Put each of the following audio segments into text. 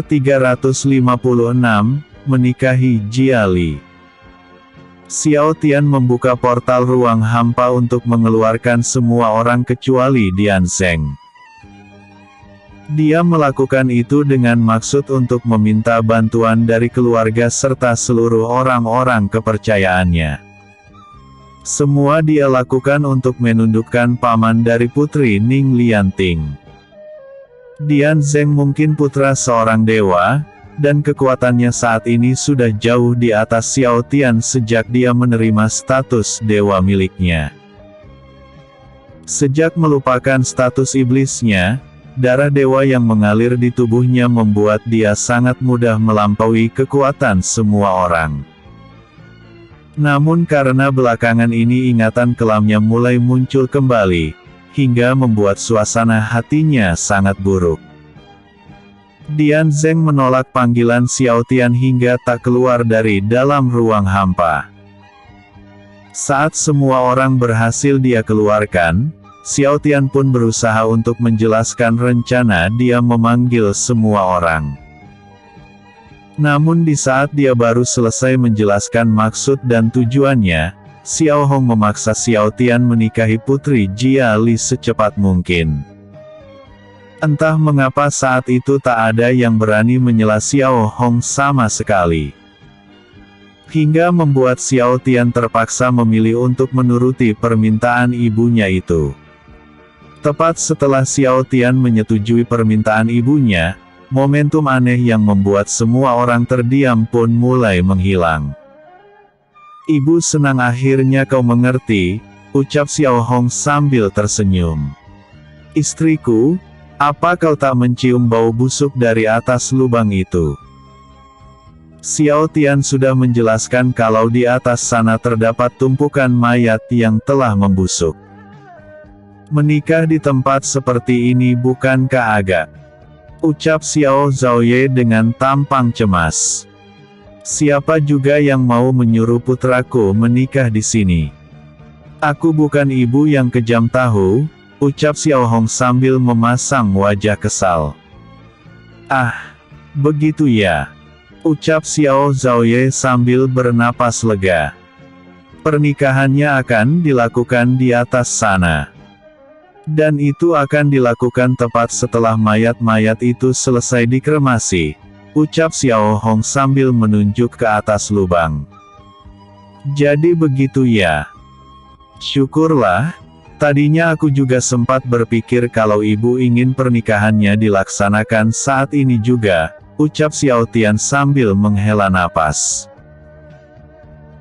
356, menikahi Jiali. Xiao Tian membuka portal ruang hampa untuk mengeluarkan semua orang kecuali Dian Zeng. Dia melakukan itu dengan maksud untuk meminta bantuan dari keluarga serta seluruh orang-orang kepercayaannya. Semua dia lakukan untuk menundukkan paman dari putri Ning Lianting. Dian Zeng mungkin putra seorang dewa, dan kekuatannya saat ini sudah jauh di atas Xiao Tian sejak dia menerima status dewa miliknya. Sejak melupakan status iblisnya, darah dewa yang mengalir di tubuhnya membuat dia sangat mudah melampaui kekuatan semua orang. Namun karena belakangan ini ingatan kelamnya mulai muncul kembali, hingga membuat suasana hatinya sangat buruk. Dian Zeng menolak panggilan Xiao Tian hingga tak keluar dari dalam ruang hampa. Saat semua orang berhasil dia keluarkan, Xiao Tian pun berusaha untuk menjelaskan rencana dia memanggil semua orang. Namun di saat dia baru selesai menjelaskan maksud dan tujuannya, Xiao Hong memaksa Xiao Tian menikahi putri Jiali secepat mungkin. Entah mengapa saat itu tak ada yang berani menyela Xiao Hong sama sekali. Hingga membuat Xiao Tian terpaksa memilih untuk menuruti permintaan ibunya itu. Tepat setelah Xiao Tian menyetujui permintaan ibunya, momentum aneh yang membuat semua orang terdiam pun mulai menghilang. "Ibu senang akhirnya kau mengerti," ucap Xiao Hong sambil tersenyum. "Istriku, apa kau tak mencium bau busuk dari atas lubang itu?" Xiao Tian sudah menjelaskan kalau di atas sana terdapat tumpukan mayat yang telah membusuk. "Menikah di tempat seperti ini bukankah agak?" ucap Xiao Zhaoye dengan tampang cemas. "Siapa juga yang mau menyuruh putraku menikah di sini? Aku bukan ibu yang kejam tahu," ucap Xiao Hong sambil memasang wajah kesal. "Ah, begitu ya," ucap Xiao Zhaoye sambil bernapas lega. "Pernikahannya akan dilakukan di atas sana. Dan itu akan dilakukan tepat setelah mayat-mayat itu selesai dikremasi," ucap Xiao Hong sambil menunjuk ke atas lubang. "Jadi begitu ya. Syukurlah. Tadinya aku juga sempat berpikir kalau ibu ingin pernikahannya dilaksanakan saat ini juga," ucap Xiao Tian sambil menghela napas.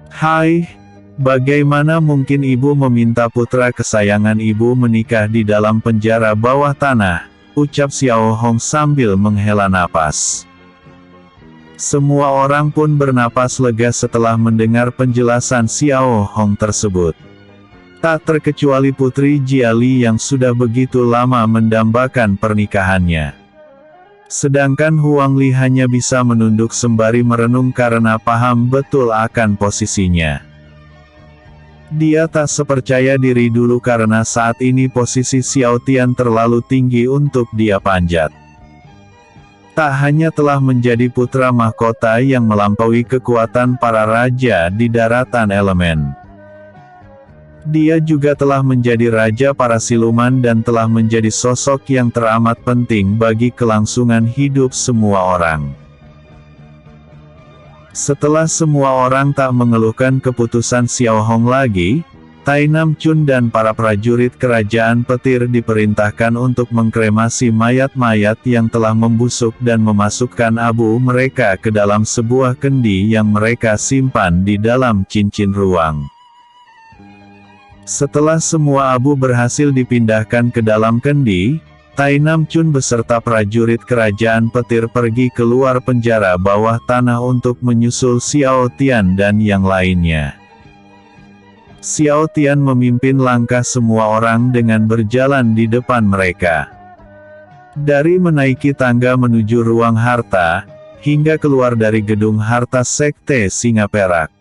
"Hai, bagaimana mungkin ibu meminta putra kesayangan ibu menikah di dalam penjara bawah tanah?" ucap Xiao Hong sambil menghela napas. Semua orang pun bernapas lega setelah mendengar penjelasan Xiao Hong tersebut. Tak terkecuali putri Jiali yang sudah begitu lama mendambakan pernikahannya. Sedangkan Huang Li hanya bisa menunduk sembari merenung karena paham betul akan posisinya. Dia tak sepercaya diri dulu karena saat ini posisi Xiao Tian terlalu tinggi untuk dia panjat. Tak hanya telah menjadi putra mahkota yang melampaui kekuatan para raja di daratan elemen. Dia juga telah menjadi raja para siluman dan telah menjadi sosok yang teramat penting bagi kelangsungan hidup semua orang. Setelah semua orang tak mengeluhkan keputusan Xiao Hong lagi, Tai Nam Chun dan para prajurit kerajaan petir diperintahkan untuk mengkremasi mayat-mayat yang telah membusuk dan memasukkan abu mereka ke dalam sebuah kendi yang mereka simpan di dalam cincin ruang. Setelah semua abu berhasil dipindahkan ke dalam kendi, Tai Nam Chun beserta prajurit kerajaan petir pergi keluar penjara bawah tanah untuk menyusul Xiao Tian dan yang lainnya. Xiao Tian memimpin langkah semua orang dengan berjalan di depan mereka. Dari menaiki tangga menuju ruang harta, hingga keluar dari gedung harta Sekte Singa Perak.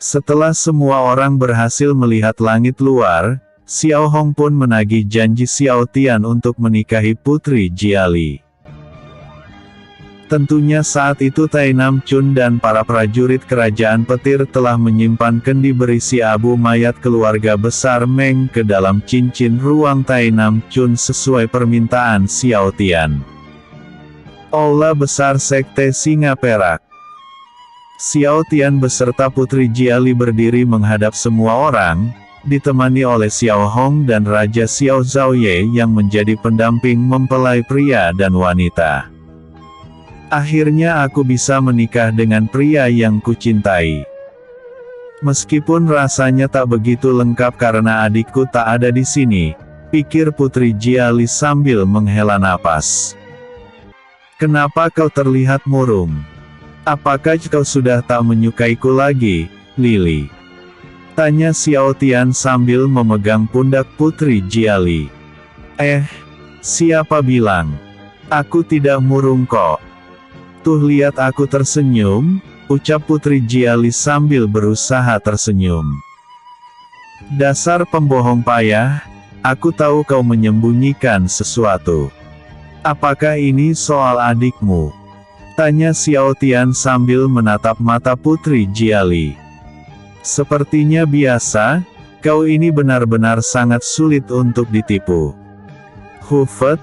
Setelah semua orang berhasil melihat langit luar, Xiao Hong pun menagih janji Xiao Tian untuk menikahi putri Jiali. Tentunya saat itu Tai Nam Chun dan para prajurit kerajaan petir telah menyimpan kendi berisi abu mayat keluarga besar Meng ke dalam cincin ruang Tai Nam Chun sesuai permintaan Xiao Tian. Aula Besar Sekte Singa Perak. Xiao Tian beserta Putri Jiali berdiri menghadap semua orang, ditemani oleh Xiao Hong dan Raja Xiao Zhaoye yang menjadi pendamping mempelai pria dan wanita. Akhirnya aku bisa menikah dengan pria yang kucintai. Meskipun rasanya tak begitu lengkap karena adikku tak ada di sini, pikir Putri Jiali sambil menghela napas. Kenapa kau terlihat murung? Apakah kau sudah tak menyukaiku lagi, Lili? Tanya Xiao Tian sambil memegang pundak Putri Jiali. Siapa bilang? Aku tidak murung kok. Tuh lihat aku tersenyum, ucap Putri Jiali sambil berusaha tersenyum. Dasar pembohong payah, aku tahu kau menyembunyikan sesuatu. Apakah ini soal adikmu? Tanya Xiao Tian sambil menatap mata Putri Jiali. Sepertinya biasa, kau ini benar-benar sangat sulit untuk ditipu. Hufet,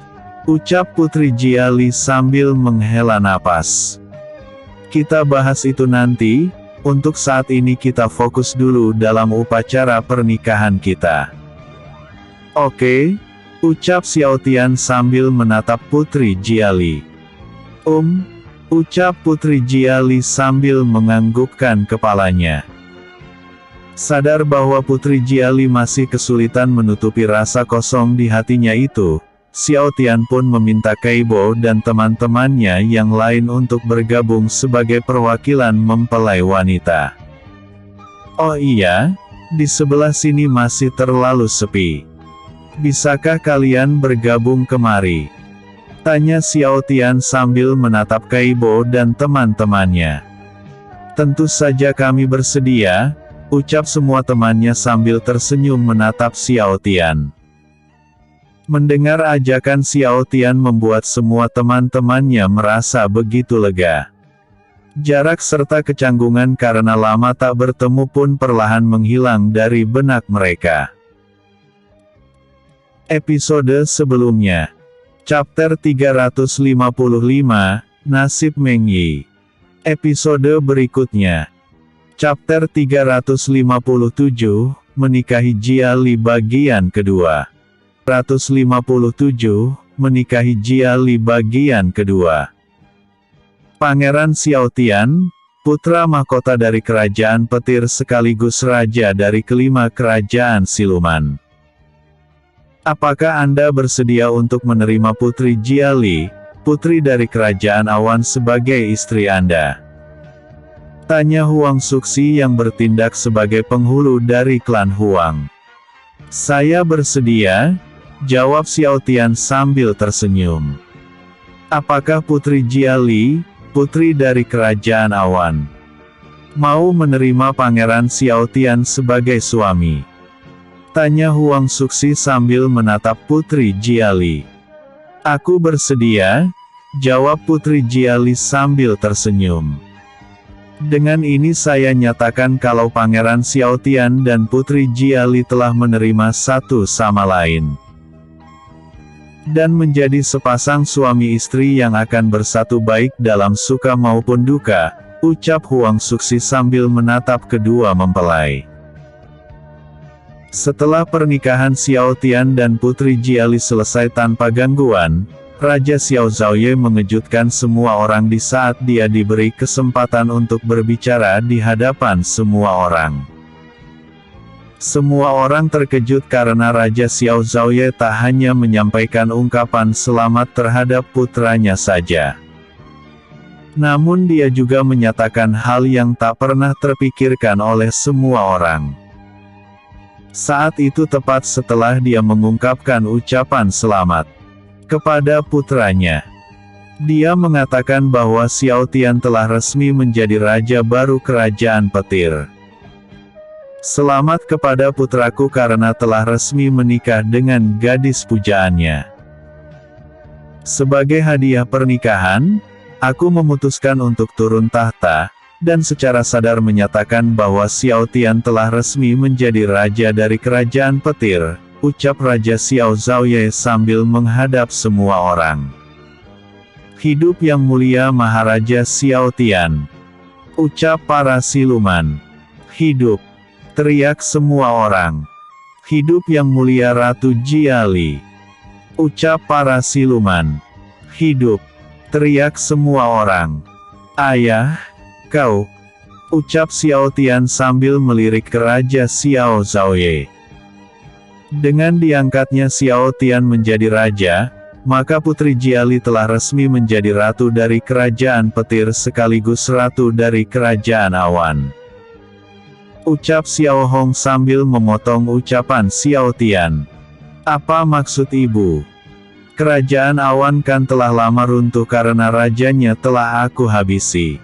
ucap Putri Jiali sambil menghela napas. Kita bahas itu nanti, untuk saat ini kita fokus dulu dalam upacara pernikahan kita. Oke, ucap Xiao Tian sambil menatap Putri Jiali. Ucap Putri Jiali sambil menganggukkan kepalanya. Sadar bahwa Putri Jiali masih kesulitan menutupi rasa kosong di hatinya itu, Xiao Tian pun meminta Kaibo dan teman-temannya yang lain untuk bergabung sebagai perwakilan mempelai wanita. Oh iya, di sebelah sini masih terlalu sepi. Bisakah kalian bergabung kemari? Tanya Xiao Tian sambil menatap Kaibo dan teman-temannya. Tentu saja kami bersedia, ucap semua temannya sambil tersenyum menatap Xiao Tian. Mendengar ajakan Xiao Tian membuat semua teman-temannya merasa begitu lega. Jarak serta kecanggungan karena lama tak bertemu pun perlahan menghilang dari benak mereka. Episode sebelumnya. Chapter 355, Nasib Meng Yi. Episode berikutnya. Chapter 357, Menikahi Jiali bagian kedua. 157, Menikahi Jiali bagian kedua. Pangeran Xiao Tian, putra mahkota dari kerajaan petir sekaligus raja dari kelima kerajaan siluman. Apakah Anda bersedia untuk menerima Putri Jiali, putri dari kerajaan awan sebagai istri Anda? Tanya Huang Suksi yang bertindak sebagai penghulu dari klan Huang. Saya bersedia, jawab Xiao Tian sambil tersenyum. Apakah Putri Jiali, putri dari kerajaan awan, mau menerima Pangeran Xiao Tian sebagai suami? Tanya Huang Suksi sambil menatap Putri Jiali. Aku bersedia, jawab Putri Jiali sambil tersenyum. Dengan ini saya nyatakan kalau Pangeran Xiao Tian dan Putri Jiali telah menerima satu sama lain. Dan menjadi sepasang suami istri yang akan bersatu baik dalam suka maupun duka, ucap Huang Suksi sambil menatap kedua mempelai. Setelah pernikahan Xiao Tian dan Putri Jiali selesai tanpa gangguan, Raja Xiao Zhaoye mengejutkan semua orang di saat dia diberi kesempatan untuk berbicara di hadapan semua orang. Semua orang terkejut karena Raja Xiao Zhaoye tak hanya menyampaikan ungkapan selamat terhadap putranya saja. Namun dia juga menyatakan hal yang tak pernah terpikirkan oleh semua orang. Saat itu tepat setelah dia mengungkapkan ucapan selamat kepada putranya. Dia mengatakan bahwa Xiao Tian telah resmi menjadi raja baru kerajaan petir. Selamat kepada putraku karena telah resmi menikah dengan gadis pujaannya. Sebagai hadiah pernikahan, Aku memutuskan untuk turun tahta, dan secara sadar menyatakan bahwa Xiao Tian telah resmi menjadi raja dari kerajaan petir, ucap Raja Xiao Zhaoye sambil menghadap semua orang. Hidup yang mulia Maharaja Xiao Tian, ucap para siluman. Hidup, teriak semua orang. Hidup yang mulia Ratu Jiali, ucap para siluman. Hidup, teriak semua orang. Ayah, kau, ucap Xiao Tian sambil melirik ke Raja Xiao Zhaoye. Dengan diangkatnya Xiao Tian menjadi raja, maka Putri Jiali telah resmi menjadi ratu dari kerajaan petir sekaligus ratu dari kerajaan awan. Ucap Xiao Hong sambil memotong ucapan Xiao Tian. Apa maksud ibu? Kerajaan awan kan telah lama runtuh karena rajanya telah aku habisi.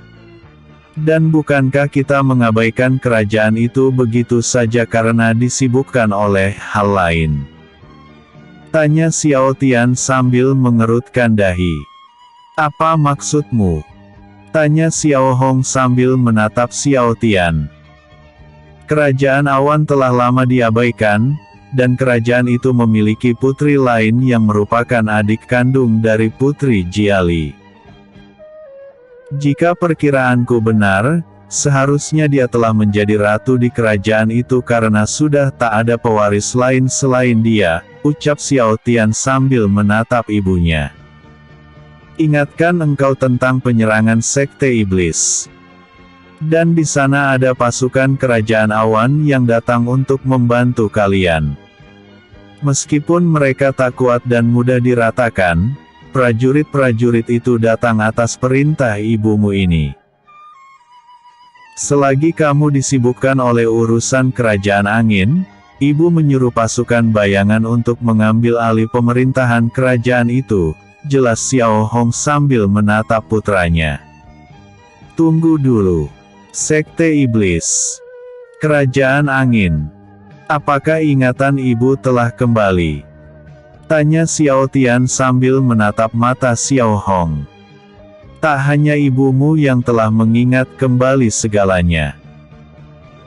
Dan bukankah kita mengabaikan kerajaan itu begitu saja karena disibukkan oleh hal lain? Tanya Xiao Tian sambil mengerutkan dahi. Apa maksudmu? Tanya Xiao Hong sambil menatap Xiao Tian. Kerajaan awan telah lama diabaikan, dan kerajaan itu memiliki putri lain yang merupakan adik kandung dari Putri Jiali. Jika perkiraanku benar, seharusnya dia telah menjadi ratu di kerajaan itu karena sudah tak ada pewaris lain selain dia, ucap Xiao Tian sambil menatap ibunya. Ingatkan engkau tentang penyerangan sekte iblis. Dan di sana ada pasukan kerajaan awan yang datang untuk membantu kalian. Meskipun mereka tak kuat dan mudah diratakan, prajurit-prajurit itu datang atas perintah ibumu ini. Selagi kamu disibukkan oleh urusan kerajaan angin, ibu menyuruh pasukan bayangan untuk mengambil alih pemerintahan kerajaan itu, jelas Xiao Hong sambil menatap putranya. Tunggu dulu. Sekte iblis. Kerajaan angin. Apakah ingatan ibu telah kembali? Tanya Xiao Tian sambil menatap mata Xiao Hong. Tak hanya ibumu yang telah mengingat kembali segalanya.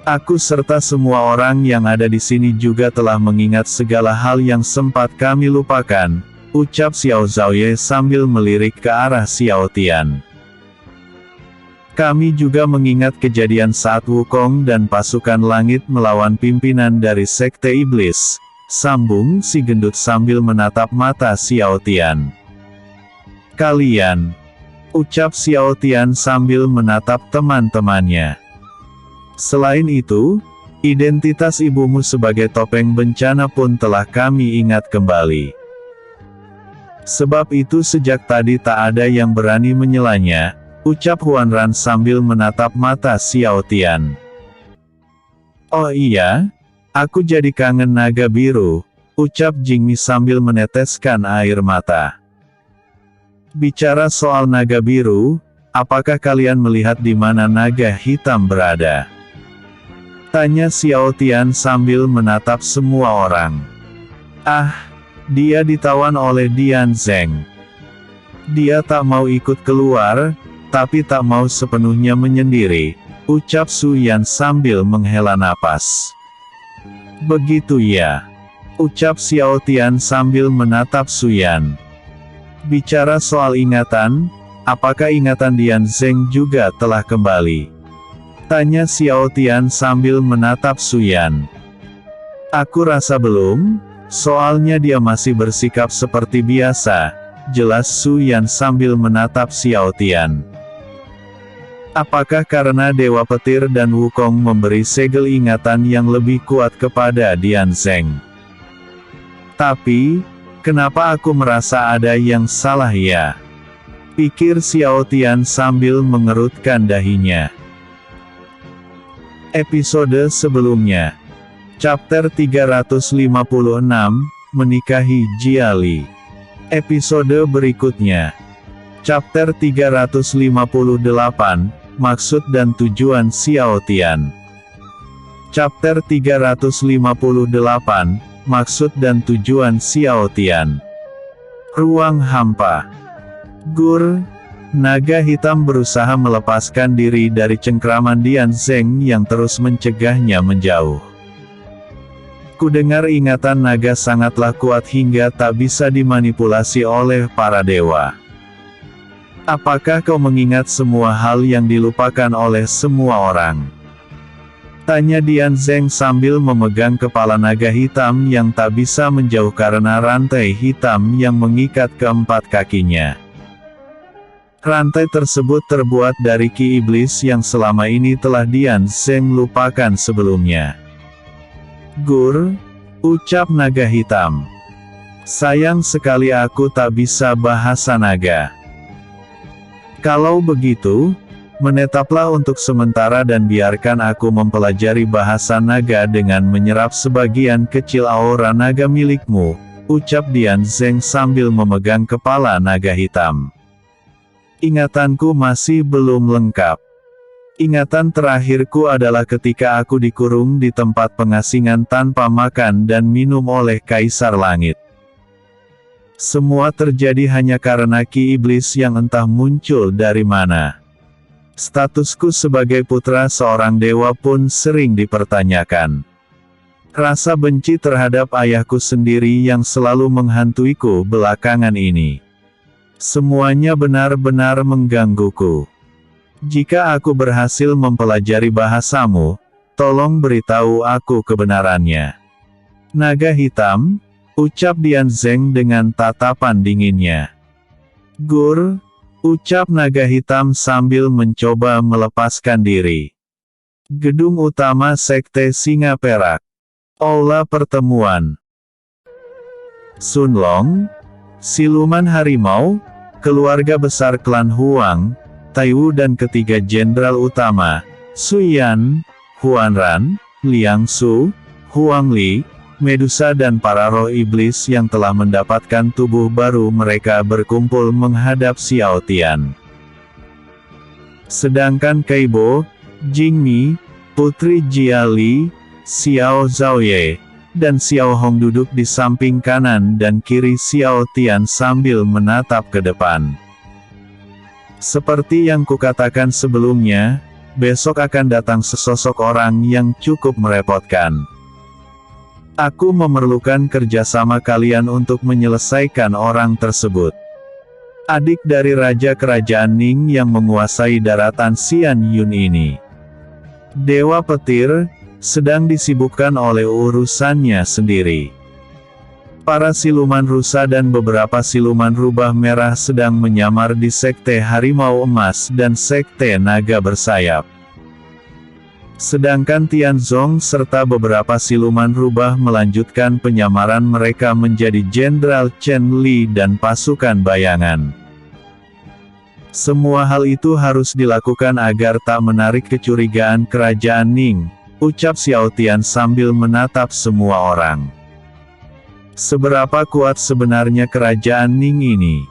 Aku serta semua orang yang ada di sini juga telah mengingat segala hal yang sempat kami lupakan, ucap Xiao Zhaoye sambil melirik ke arah Xiao Tian. Kami juga mengingat kejadian saat Wukong dan pasukan langit melawan pimpinan dari sekte iblis, sambung si gendut sambil menatap mata Xiao Tian. Kalian, ucap Xiao Tian sambil menatap teman-temannya. Selain itu, identitas ibumu sebagai topeng bencana pun telah kami ingat kembali. Sebab itu sejak tadi tak ada yang berani menyelanya, ucap Huan Ran sambil menatap mata Xiao Tian. Oh iya, aku jadi kangen naga biru, ucap Jingmi sambil meneteskan air mata. Bicara soal naga biru, apakah kalian melihat di mana naga hitam berada? Tanya Xiao Tian sambil menatap semua orang. Ah, dia ditawan oleh Dian Zheng. Dia tak mau ikut keluar, tapi tak mau sepenuhnya menyendiri, ucap Su Yan sambil menghela napas. Begitu ya, ucap Xiao Tian sambil menatap Su Yan. Bicara soal ingatan, apakah ingatan Dian Zheng juga telah kembali? Tanya Xiao Tian sambil menatap Su Yan. Aku rasa belum, soalnya dia masih bersikap seperti biasa, jelas Su Yan sambil menatap Xiao Tian. Apakah karena Dewa Petir dan Wukong memberi segel ingatan yang lebih kuat kepada Dian Zheng? Tapi, kenapa aku merasa ada yang salah ya? Pikir Xiao Tian sambil mengerutkan dahinya. Episode sebelumnya. Chapter 356, Menikahi Jiali. Episode berikutnya. Chapter 358, Maksud dan Tujuan Xiao Tian. Chapter 358, Maksud dan Tujuan Xiao Tian. Ruang hampa. Gur, Naga hitam berusaha melepaskan diri dari cengkraman Dian Zeng yang terus mencegahnya menjauh. Kudengar ingatan naga sangatlah kuat hingga tak bisa dimanipulasi oleh para dewa. Apakah kau mengingat semua hal yang dilupakan oleh semua orang? Tanya Dian Zeng sambil memegang kepala naga hitam yang tak bisa menjauh karena rantai hitam yang mengikat keempat kakinya. Rantai tersebut terbuat dari ki iblis yang selama ini telah Dian Zeng lupakan sebelumnya. Gur, ucap naga hitam. Sayang sekali aku tak bisa bahasa naga. Kalau begitu, menetaplah untuk sementara dan biarkan aku mempelajari bahasa naga dengan menyerap sebagian kecil aura naga milikmu, ucap Dian Zeng sambil memegang kepala naga hitam. Ingatanku masih belum lengkap. Ingatan terakhirku adalah ketika aku dikurung di tempat pengasingan tanpa makan dan minum oleh Kaisar Langit. Semua terjadi hanya karena ki iblis yang entah muncul dari mana. Statusku sebagai putra seorang dewa pun sering dipertanyakan. Rasa benci terhadap ayahku sendiri yang selalu menghantuiku belakangan ini. Semuanya benar-benar menggangguku. Jika aku berhasil mempelajari bahasamu, tolong beritahu aku kebenarannya. Naga hitam, ucap Dian Zeng dengan tatapan dinginnya. Gur, ucap naga hitam sambil mencoba melepaskan diri. Gedung utama Sekte Singa Perak. Aula pertemuan. Sun Long, siluman harimau, keluarga besar klan Huang, Taiwu dan ketiga jenderal utama, Su Yan, Huan Ran, Liang Su, Huang Li, Medusa dan para roh iblis yang telah mendapatkan tubuh baru mereka berkumpul menghadap Xiao Tian. Sedangkan Kaibo, Jingmi, Putri Jia Li, Xiao Zhaoye, dan Xiao Hong duduk di samping kanan dan kiri Xiao Tian sambil menatap ke depan. Seperti yang kukatakan sebelumnya, besok akan datang sesosok orang yang cukup merepotkan. Aku memerlukan kerjasama kalian untuk menyelesaikan orang tersebut. Adik dari Raja Kerajaan Ning yang menguasai daratan Xian Yun ini. Dewa Petir, sedang disibukkan oleh urusannya sendiri. Para siluman rusa dan beberapa siluman rubah merah sedang menyamar di Sekte Harimau Emas dan Sekte Naga Bersayap. Sedangkan Tianzong serta beberapa siluman rubah melanjutkan penyamaran mereka menjadi Jenderal Chen Li dan pasukan bayangan. Semua hal itu harus dilakukan agar tak menarik kecurigaan Kerajaan Ning, ucap Xiao Tian sambil menatap semua orang. Seberapa kuat sebenarnya Kerajaan Ning ini?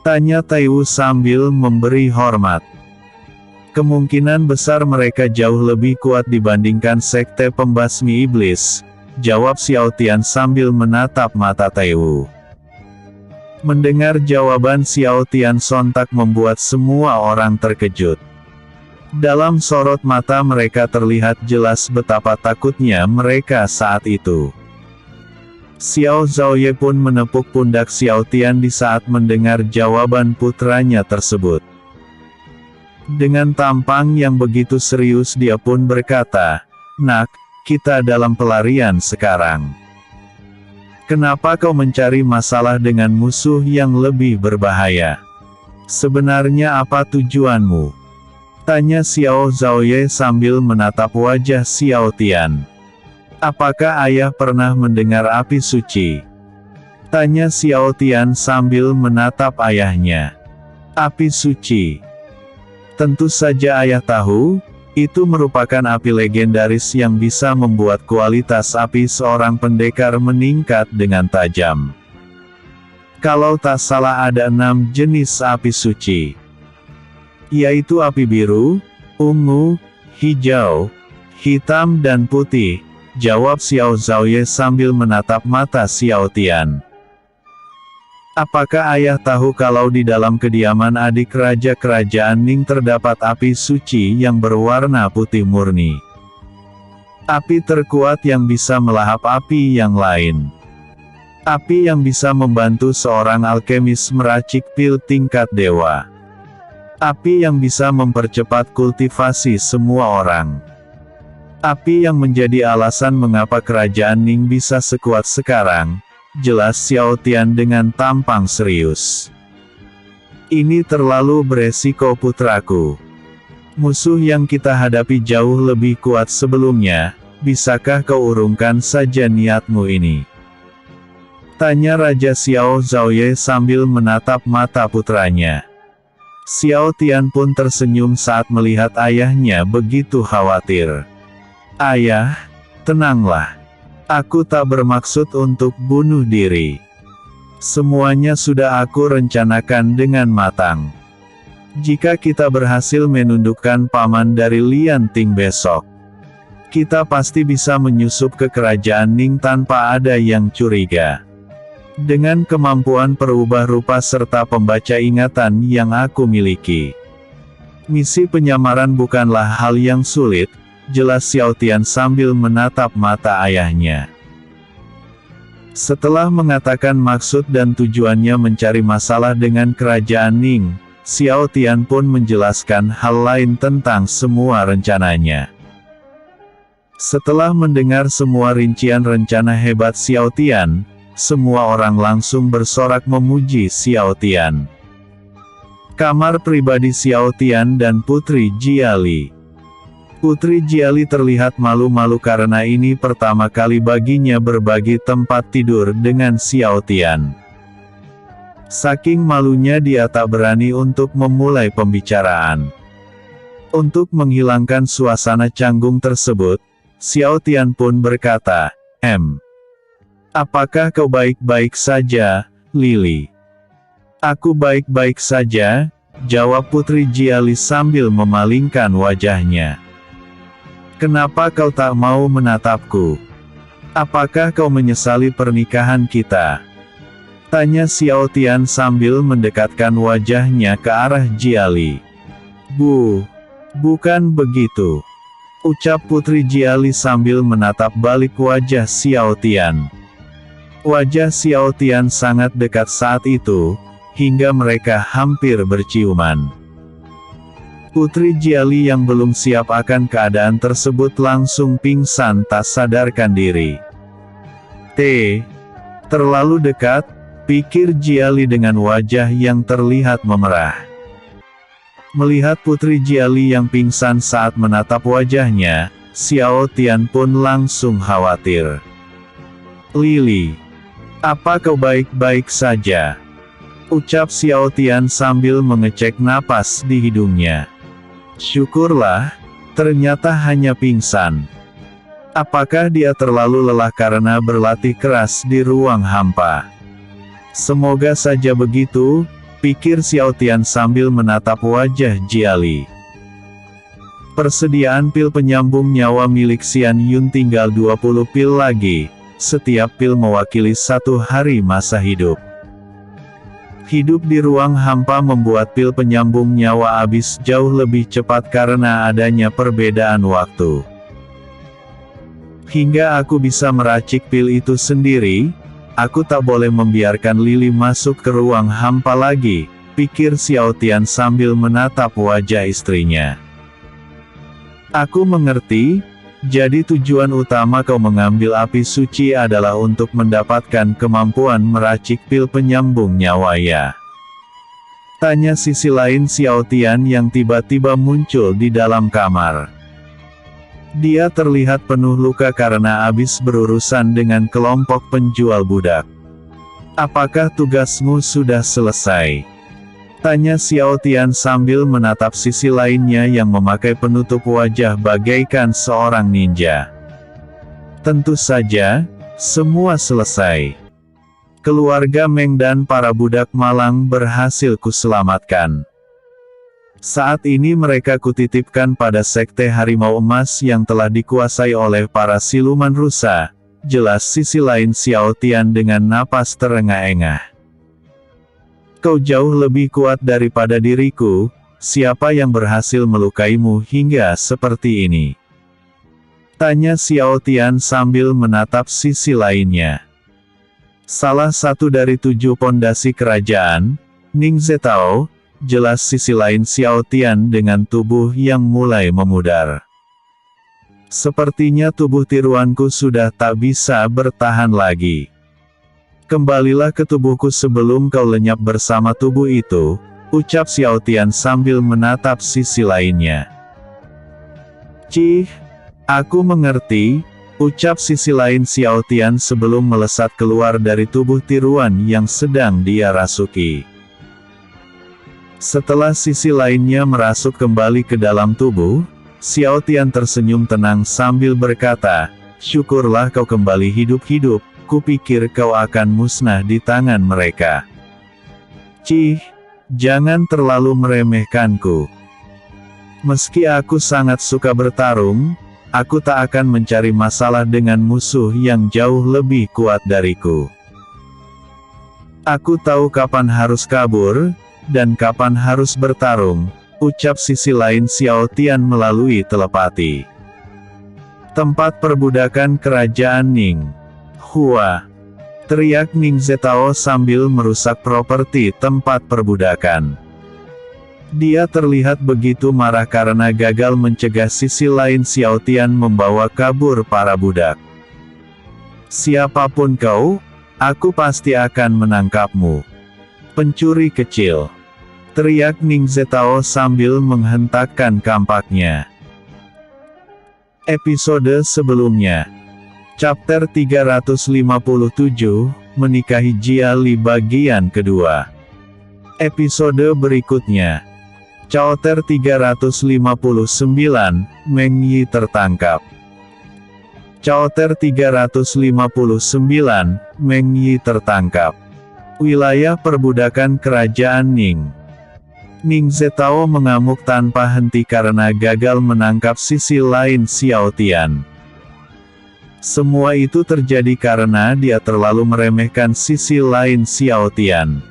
Tanya Taiwu sambil memberi hormat. Kemungkinan besar mereka jauh lebih kuat dibandingkan Sekte Pembasmi Iblis, jawab Xiao Tian sambil menatap mata Taiwu. Mendengar jawaban Xiao Tian sontak membuat semua orang terkejut. Dalam sorot mata mereka terlihat jelas betapa takutnya mereka saat itu. Xiao Zhaoye pun menepuk pundak Xiao Tian di saat mendengar jawaban putranya tersebut. Dengan tampang yang begitu serius dia pun berkata, "Nak, kita dalam pelarian sekarang. Kenapa kau mencari masalah dengan musuh yang lebih berbahaya? Sebenarnya apa tujuanmu?" Tanya Xiao Zhaoye sambil menatap wajah Xiao Tian. Apakah ayah pernah mendengar api suci? Tanya Xiao Tian sambil menatap ayahnya. Api suci. Tentu saja ayah tahu, itu merupakan api legendaris yang bisa membuat kualitas api seorang pendekar meningkat dengan tajam. Kalau tak salah ada 6 jenis api suci. Yaitu api biru, ungu, hijau, hitam dan putih, jawab Xiao Zhaoye sambil menatap mata Xiao Tian. Apakah ayah tahu kalau di dalam kediaman adik raja kerajaan Ning terdapat api suci yang berwarna putih murni? Api terkuat yang bisa melahap api yang lain. Api yang bisa membantu seorang alkemis meracik pil tingkat dewa. Api yang bisa mempercepat kultivasi semua orang. Api yang menjadi alasan mengapa kerajaan Ning bisa sekuat sekarang. Jelas Xiao Tian dengan tampang serius. Ini terlalu beresiko putraku. Musuh yang kita hadapi jauh lebih kuat sebelumnya, bisakah kau urungkan saja niatmu ini? Tanya Raja Xiao Zhaoye sambil menatap mata putranya. Xiao Tian pun tersenyum saat melihat ayahnya begitu khawatir. Ayah, tenanglah. Aku tak bermaksud untuk bunuh diri. Semuanya sudah aku rencanakan dengan matang. Jika kita berhasil menundukkan paman dari Lian Ting besok, kita pasti bisa menyusup ke kerajaan Ning tanpa ada yang curiga. Dengan kemampuan perubah rupa serta pembaca ingatan yang aku miliki. Misi penyamaran bukanlah hal yang sulit, jelas Xiao Tian sambil menatap mata ayahnya. Setelah mengatakan maksud dan tujuannya mencari masalah dengan kerajaan Ning, Xiao Tian pun menjelaskan hal lain tentang semua rencananya. Setelah mendengar semua rincian rencana hebat Xiao Tian, semua orang langsung bersorak memuji Xiao Tian. Kamar pribadi Xiao Tian dan Putri Jiali. Putri Jiali terlihat malu-malu karena ini pertama kali baginya berbagi tempat tidur dengan Xiao Tian. Saking malunya dia tak berani untuk memulai pembicaraan. Untuk menghilangkan suasana canggung tersebut, Xiao Tian pun berkata, apakah kau baik-baik saja, Lili? Aku baik-baik saja, jawab Putri Jiali sambil memalingkan wajahnya. Kenapa kau tak mau menatapku? Apakah kau menyesali pernikahan kita? Tanya Xiao Tian sambil mendekatkan wajahnya ke arah Jiali. Bukan begitu. Ucap Putri Jiali sambil menatap balik wajah Xiao Tian. Wajah Xiao Tian sangat dekat saat itu, hingga mereka hampir berciuman. Putri Jiali yang belum siap akan keadaan tersebut langsung pingsan tak sadarkan diri. Terlalu dekat, pikir Jiali dengan wajah yang terlihat memerah. Melihat Putri Jiali yang pingsan saat menatap wajahnya, Xiao Tian pun langsung khawatir. Lili, apa kau baik-baik saja? Ucap Xiao Tian sambil mengecek napas di hidungnya. Syukurlah, ternyata hanya pingsan. Apakah dia terlalu lelah karena berlatih keras di ruang hampa? Semoga saja begitu, pikir Xiao Tian sambil menatap wajah Jiali. Persediaan pil penyambung nyawa milik Xian Yun tinggal 20 pil lagi, setiap pil mewakili 1 hari masa hidup. Hidup di ruang hampa membuat pil penyambung nyawa habis jauh lebih cepat karena adanya perbedaan waktu. Hingga aku bisa meracik pil itu sendiri, aku tak boleh membiarkan Lili masuk ke ruang hampa lagi, pikir Xiao Tian sambil menatap wajah istrinya. Aku mengerti. Jadi tujuan utama kau mengambil api suci adalah untuk mendapatkan kemampuan meracik pil penyambung nyawa ya? Tanya sisi lain Xiao Tian yang tiba-tiba muncul di dalam kamar. Dia terlihat penuh luka karena habis berurusan dengan kelompok penjual budak. Apakah tugasmu sudah selesai? Tanya Xiao Tian sambil menatap sisi lainnya yang memakai penutup wajah bagaikan seorang ninja. Tentu saja, semua selesai. Keluarga Meng dan para budak malang berhasil kuselamatkan. Saat ini mereka kutitipkan pada Sekte Harimau Emas yang telah dikuasai oleh para siluman rusa, jelas sisi lain Xiao Tian dengan napas terengah-engah. Kau jauh lebih kuat daripada diriku, siapa yang berhasil melukaimu hingga seperti ini? Tanya Xiao Tian sambil menatap sisi lainnya. Salah satu dari 7 pondasi kerajaan, Ning Zetao, jelas sisi lain Xiao Tian dengan tubuh yang mulai memudar. Sepertinya tubuh tiruanku sudah tak bisa bertahan lagi. Kembalilah ke tubuhku sebelum kau lenyap bersama tubuh itu, ucap Xiao Tian sambil menatap sisi lainnya. Cih, aku mengerti, ucap sisi lain Xiao Tian sebelum melesat keluar dari tubuh tiruan yang sedang dia rasuki. Setelah sisi lainnya merasuk kembali ke dalam tubuh, Xiao Tian tersenyum tenang sambil berkata, syukurlah kau kembali hidup-hidup, kupikir kau akan musnah di tangan mereka. Cih, jangan terlalu meremehkanku. Meski aku sangat suka bertarung, aku tak akan mencari masalah dengan musuh yang jauh lebih kuat dariku. Aku tahu kapan harus kabur, dan kapan harus bertarung, ucap sisi lain Xiao Tian melalui telepati. Tempat perbudakan kerajaan Ning. Hua! Teriak Ning Zetao sambil merusak properti tempat perbudakan. Dia terlihat begitu marah karena gagal mencegah sisi lain Xiao Tian membawa kabur para budak. Siapapun kau, aku pasti akan menangkapmu. Pencuri kecil! Teriak Ning Zetao sambil menghentakkan kampaknya. Episode sebelumnya. Chapter 357, Menikahi Jia Li bagian kedua. Episode berikutnya. Chapter 359, Meng Yi tertangkap. Chapter 359, Meng Yi tertangkap. Wilayah perbudakan kerajaan Ning. Ning Zetao mengamuk tanpa henti karena gagal menangkap sisi lain Xiao Tian. Semua itu terjadi karena dia terlalu meremehkan sisi lain Xiao Tian.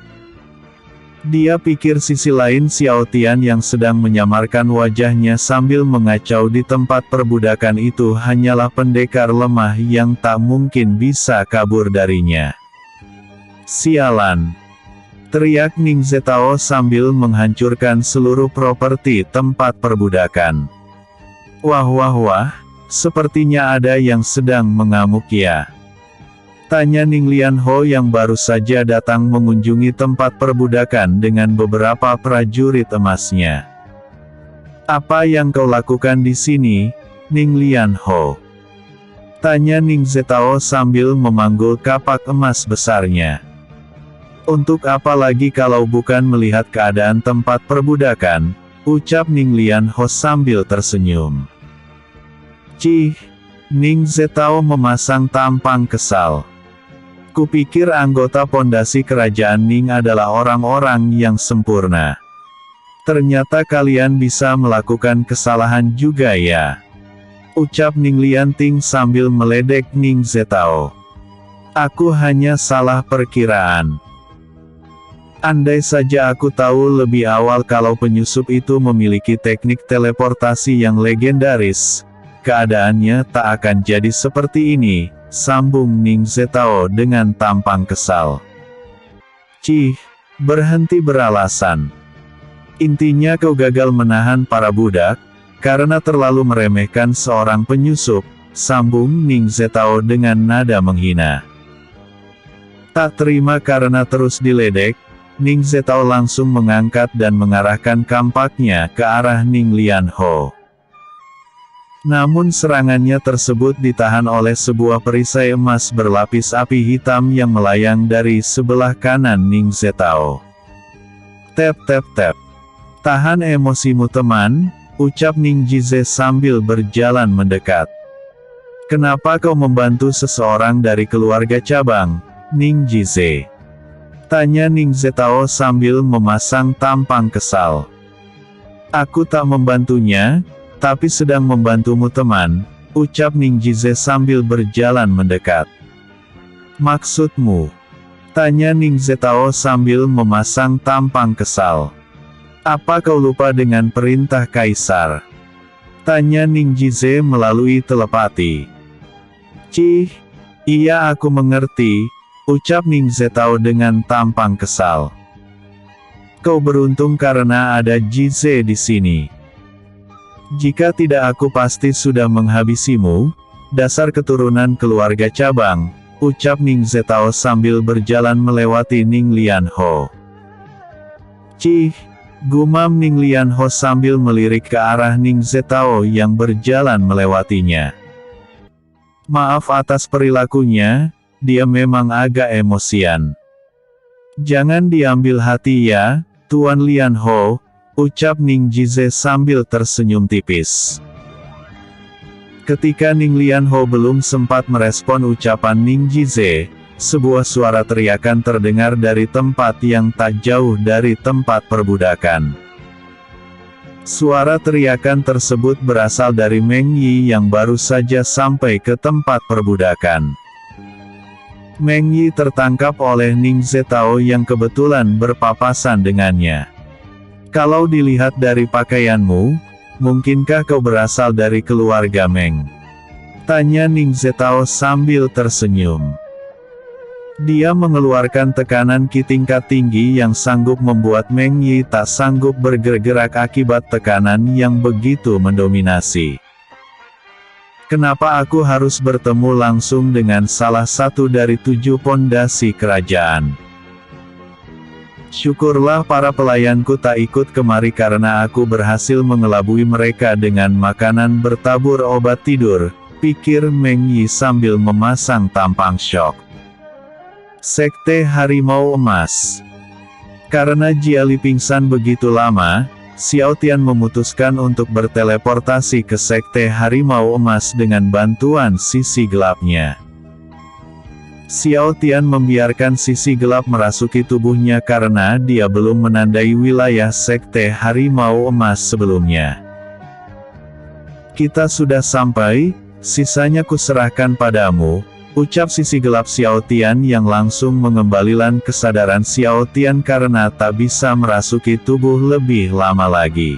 Dia pikir sisi lain Xiao Tian yang sedang menyamarkan wajahnya sambil mengacau di tempat perbudakan itu hanyalah pendekar lemah yang tak mungkin bisa kabur darinya. Sialan! Teriak Ning Zetao sambil menghancurkan seluruh properti tempat perbudakan. Wah wah wah, sepertinya ada yang sedang mengamuk ya. Tanya Ning Lianhou yang baru saja datang mengunjungi tempat perbudakan dengan beberapa prajurit emasnya. Apa yang kau lakukan di sini, Ning Lianhou? Tanya Ning Zetao sambil memanggul kapak emas besarnya. Untuk apa lagi kalau bukan melihat keadaan tempat perbudakan, ucap Ning Lianhou sambil tersenyum. Cih, Ning Zetao memasang tampang kesal. Kupikir anggota pondasi kerajaan Ning adalah orang-orang yang sempurna. Ternyata kalian bisa melakukan kesalahan juga ya. Ucap Ning Lianting sambil meledek Ning Zetao. Aku hanya salah perkiraan. Andai saja aku tahu lebih awal kalau penyusup itu memiliki teknik teleportasi yang legendaris, keadaannya tak akan jadi seperti ini, sambung Ning Zetao dengan tampang kesal. Cih, berhenti beralasan. Intinya kau gagal menahan para budak, karena terlalu meremehkan seorang penyusup, sambung Ning Zetao dengan nada menghina. Tak terima karena terus diledek, Ning Zetao langsung mengangkat dan mengarahkan kampaknya ke arah Ning Lianhou. Namun serangannya tersebut ditahan oleh sebuah perisai emas berlapis api hitam yang melayang dari sebelah kanan Ning Zetao. Tap tap tap. Tahan emosimu teman, ucap Ning Jize sambil berjalan mendekat. Kenapa kau membantu seseorang dari keluarga cabang, Ning Jize? Tanya Ning Zetao sambil memasang tampang kesal. Aku tak membantunya, tapi sedang membantumu teman, ucap Ning Jize sambil berjalan mendekat. Maksudmu? Tanya Ning Zetao sambil memasang tampang kesal. Apa kau lupa dengan perintah Kaisar? Tanya Ning Jize melalui telepati. Cih, iya aku mengerti, ucap Ning Zetao dengan tampang kesal. Kau beruntung karena ada Jize di sini. Jika tidak aku pasti sudah menghabisimu, dasar keturunan keluarga cabang, ucap Ning Zetao sambil berjalan melewati Ning Lianho. Cih, gumam Ning Lianho sambil melirik ke arah Ning Zetao yang berjalan melewatinya. Maaf atas perilakunya, dia memang agak emosian. Jangan diambil hati ya, Tuan Lianho, ucap Ning Jize sambil tersenyum tipis. Ketika Ning Lianho belum sempat merespon ucapan Ning Jize, sebuah suara teriakan terdengar dari tempat yang tak jauh dari tempat perbudakan. Suara teriakan tersebut berasal dari Meng Yi yang baru saja sampai ke tempat perbudakan. Meng Yi tertangkap oleh Ning Zetao yang kebetulan berpapasan dengannya. Kalau dilihat dari pakaianmu, mungkinkah kau berasal dari keluarga Meng? Tanya Ning Zetao sambil tersenyum. Dia mengeluarkan tekanan ki tingkat tinggi yang sanggup membuat Meng Yi tak sanggup bergerak akibat tekanan yang begitu mendominasi. Kenapa aku harus bertemu langsung dengan salah satu dari 7 pondasi kerajaan? Syukurlah para pelayanku tak ikut kemari karena aku berhasil mengelabui mereka dengan makanan bertabur obat tidur, pikir Meng Yi sambil memasang tampang syok. Sekte Harimau Emas. Karena Jia Li pingsan begitu lama, Xiao Tian memutuskan untuk berteleportasi ke Sekte Harimau Emas dengan bantuan sisi gelapnya. Xiao Tian membiarkan sisi gelap merasuki tubuhnya karena dia belum menandai wilayah Sekte Harimau Emas sebelumnya. Kita sudah sampai, sisanya kuserahkan padamu, ucap sisi gelap Xiao Tian yang langsung mengembalikan kesadaran Xiao Tian karena tak bisa merasuki tubuh lebih lama lagi.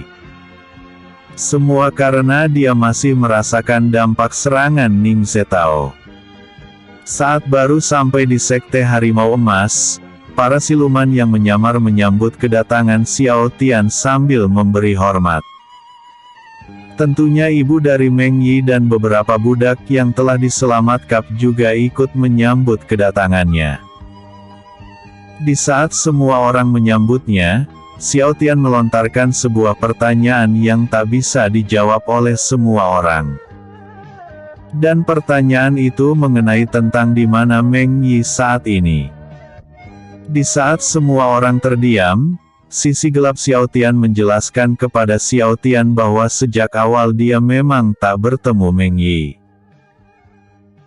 Semua karena dia masih merasakan dampak serangan Ning Zetao. Saat baru sampai di Sekte Harimau Emas, para siluman yang menyamar menyambut kedatangan Xiao Tian sambil memberi hormat. Tentunya ibu dari Meng Yi dan beberapa budak yang telah diselamatkan juga ikut menyambut kedatangannya. Di saat semua orang menyambutnya, Xiao Tian melontarkan sebuah pertanyaan yang tak bisa dijawab oleh semua orang. Dan pertanyaan itu mengenai tentang di mana Meng Yi saat ini. Di saat semua orang terdiam, sisi gelap Xiao Tian menjelaskan kepada Xiao Tian bahwa sejak awal dia memang tak bertemu Meng Yi.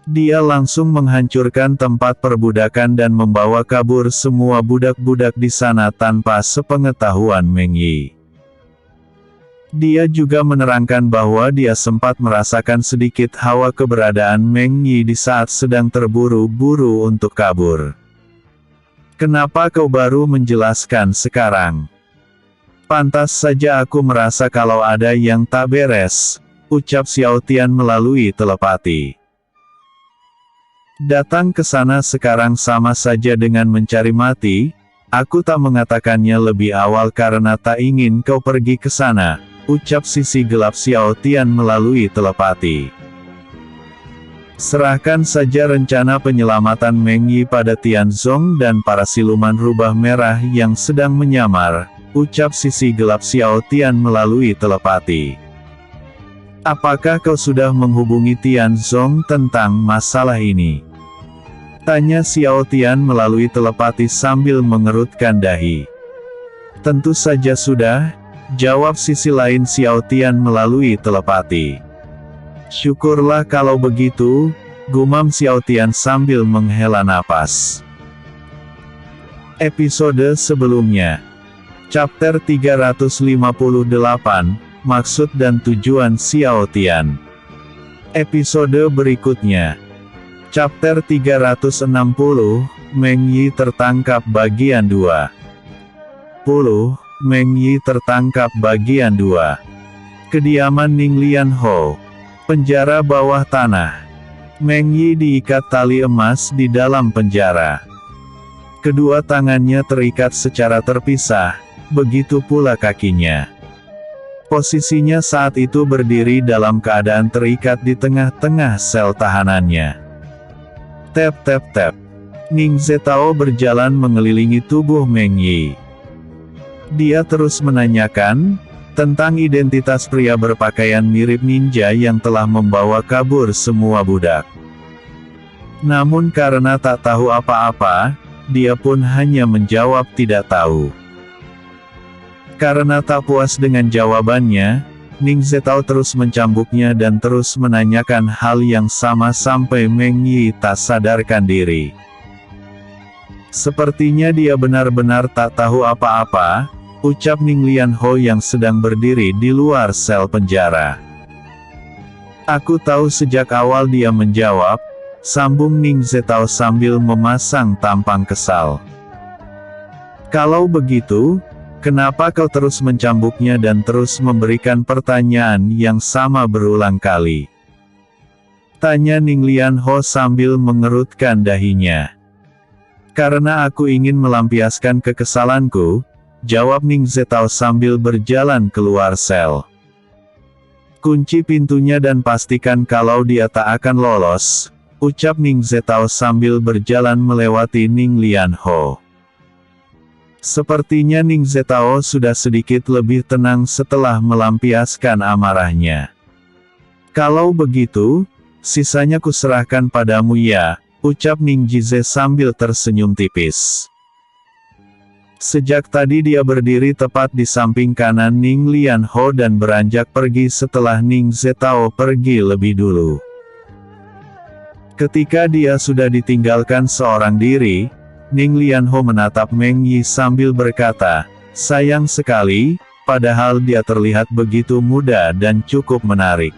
Dia langsung menghancurkan tempat perbudakan dan membawa kabur semua budak-budak di sana tanpa sepengetahuan Meng Yi. Dia juga menerangkan bahwa dia sempat merasakan sedikit hawa keberadaan Meng Yi di saat sedang terburu-buru untuk kabur. Kenapa kau baru menjelaskan sekarang? Pantas saja aku merasa kalau ada yang tak beres, ucap Xiao Tian melalui telepati. Datang ke sana sekarang sama saja dengan mencari mati, aku tak mengatakannya lebih awal karena tak ingin kau pergi ke sana, ucap sisi gelap Xiao Tian melalui telepati. Serahkan saja rencana penyelamatan Meng Yi pada Tianzong dan para siluman rubah merah yang sedang menyamar, ucap sisi gelap Xiao Tian melalui telepati. Apakah kau sudah menghubungi Tianzong tentang masalah ini? Tanya Xiao Tian melalui telepati sambil mengerutkan dahi. Tentu saja sudah, jawab sisi lain Xiao Tian melalui telepati. Syukurlah kalau begitu, gumam Xiao Tian sambil menghela napas. Episode sebelumnya. Chapter 358, Maksud dan Tujuan Xiao Tian. Episode berikutnya. Chapter 360, Meng Yi tertangkap bagian 2. Meng Yi tertangkap bagian 2. Kediaman Ning Lianhou. Penjara bawah tanah. Meng Yi diikat tali emas di dalam penjara. Kedua tangannya terikat secara terpisah, begitu pula kakinya. Posisinya saat itu berdiri dalam keadaan terikat di tengah-tengah sel tahanannya. Tap tap tap. Ning Zetao berjalan mengelilingi tubuh Meng Yi. Dia terus menanyakan tentang identitas pria berpakaian mirip ninja yang telah membawa kabur semua budak. Namun karena tak tahu apa-apa, dia pun hanya menjawab tidak tahu. Karena tak puas dengan jawabannya, Ning Zetao terus mencambuknya dan terus menanyakan hal yang sama sampai Meng Yi tak sadarkan diri. Sepertinya dia benar-benar tak tahu apa-apa, ucap Ning Lianhou yang sedang berdiri di luar sel penjara. Aku tahu sejak awal, dia menjawab, sambung Ning Zetao sambil memasang tampang kesal. Kalau begitu, kenapa kau terus mencambuknya dan terus memberikan pertanyaan yang sama berulang kali? Tanya Ning Lianhou sambil mengerutkan dahinya. Karena aku ingin melampiaskan kekesalanku, jawab Ning Zetao sambil berjalan keluar sel. Kunci pintunya dan pastikan kalau dia tak akan lolos, ucap Ning Zetao sambil berjalan melewati Ning Lianhou. Sepertinya Ning Zetao sudah sedikit lebih tenang setelah melampiaskan amarahnya. Kalau begitu, sisanya kuserahkan padamu ya, ucap Ning Jize sambil tersenyum tipis. Sejak tadi dia berdiri tepat di samping kanan Ning Lianhou dan beranjak pergi setelah Ning Zetao pergi lebih dulu. Ketika dia sudah ditinggalkan seorang diri, Ning Lianhou menatap Meng Yi sambil berkata, sayang sekali, padahal dia terlihat begitu muda dan cukup menarik.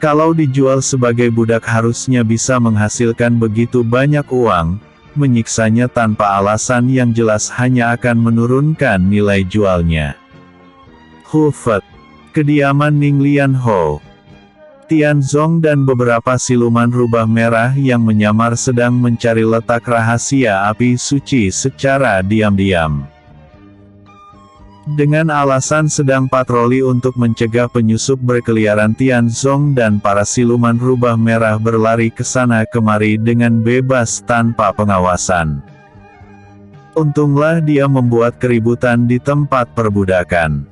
Kalau dijual sebagai budak harusnya bisa menghasilkan begitu banyak uang, menyiksanya tanpa alasan yang jelas hanya akan menurunkan nilai jualnya. Hufet. Kediaman Ning Lianhou. Tianzong dan beberapa siluman rubah merah yang menyamar sedang mencari letak rahasia api suci secara diam-diam. Dengan alasan sedang patroli untuk mencegah penyusup berkeliaran, Tianzong dan para siluman rubah merah berlari ke sana kemari dengan bebas tanpa pengawasan. Untunglah dia membuat keributan di tempat perbudakan.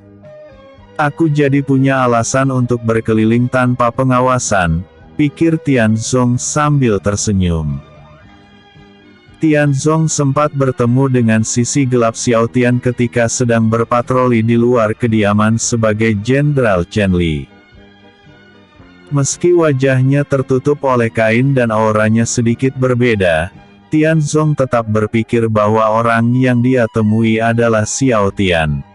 Aku jadi punya alasan untuk berkeliling tanpa pengawasan, pikir Tianzong sambil tersenyum. Tianzong sempat bertemu dengan sisi gelap Xiao Tian ketika sedang berpatroli di luar kediaman sebagai Jenderal Chen Li. Meski wajahnya tertutup oleh kain dan auranya sedikit berbeda, Tianzong tetap berpikir bahwa orang yang dia temui adalah Xiao Tian.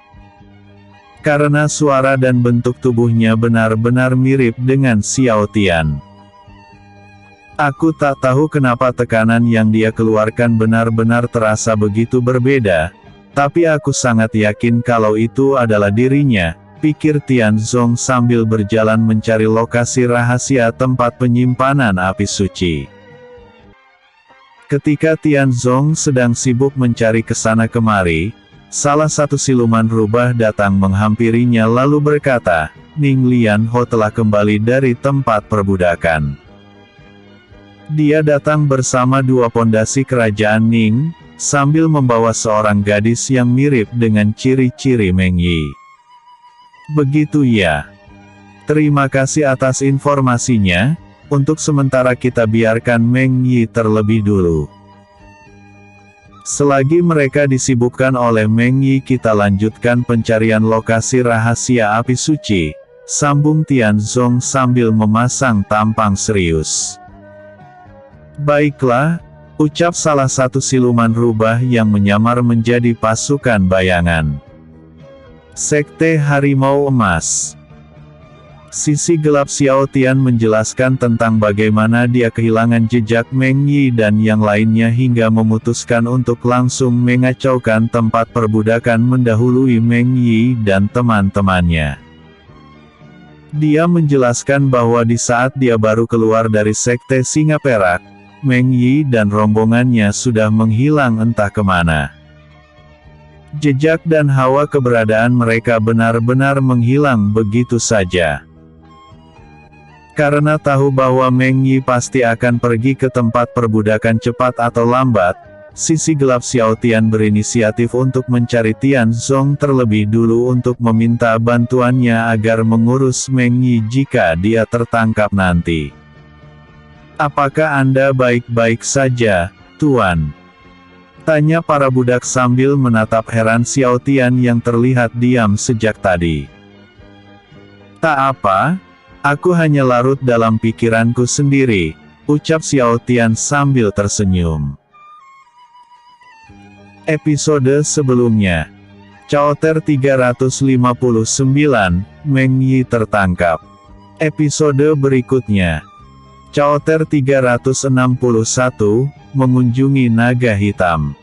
Karena suara dan bentuk tubuhnya benar-benar mirip dengan Xiao Tian. Aku tak tahu kenapa tekanan yang dia keluarkan benar-benar terasa begitu berbeda, tapi aku sangat yakin kalau itu adalah dirinya, pikir Tianzong sambil berjalan mencari lokasi rahasia tempat penyimpanan api suci. Ketika Tianzong sedang sibuk mencari kesana kemari, salah satu siluman rubah datang menghampirinya lalu berkata, Ning Lianhou telah kembali dari tempat perbudakan. Dia datang bersama dua pondasi kerajaan Ning, sambil membawa seorang gadis yang mirip dengan ciri-ciri Meng Yi. Begitu ya. Terima kasih atas informasinya, untuk sementara kita biarkan Meng Yi terlebih dulu. Selagi mereka disibukkan oleh Meng Yi kita lanjutkan pencarian lokasi rahasia api suci, sambung Tianzong sambil memasang tampang serius. Baiklah, ucap salah satu siluman rubah yang menyamar menjadi pasukan bayangan. Sekte Harimau Emas. Sisi gelap Xiao Tian menjelaskan tentang bagaimana dia kehilangan jejak Meng Yi dan yang lainnya hingga memutuskan untuk langsung mengacaukan tempat perbudakan mendahului Meng Yi dan teman-temannya. Dia menjelaskan bahwa di saat dia baru keluar dari Sekte Singa Perak, Meng Yi dan rombongannya sudah menghilang entah kemana. Jejak dan hawa keberadaan mereka benar-benar menghilang begitu saja. Karena tahu bahwa Meng Yi pasti akan pergi ke tempat perbudakan cepat atau lambat, sisi gelap Xiao Tian berinisiatif untuk mencari Tian Zong terlebih dulu untuk meminta bantuannya agar mengurus Meng Yi jika dia tertangkap nanti. "Apakah Anda baik-baik saja, Tuan?" tanya para budak sambil menatap heran Xiao Tian yang terlihat diam sejak tadi. "Tak apa. Aku hanya larut dalam pikiranku sendiri," ucap Xiao Tian sambil tersenyum. Episode sebelumnya. Chaoter 359, Meng Yi tertangkap. Episode berikutnya. Chaoter 361, mengunjungi naga hitam.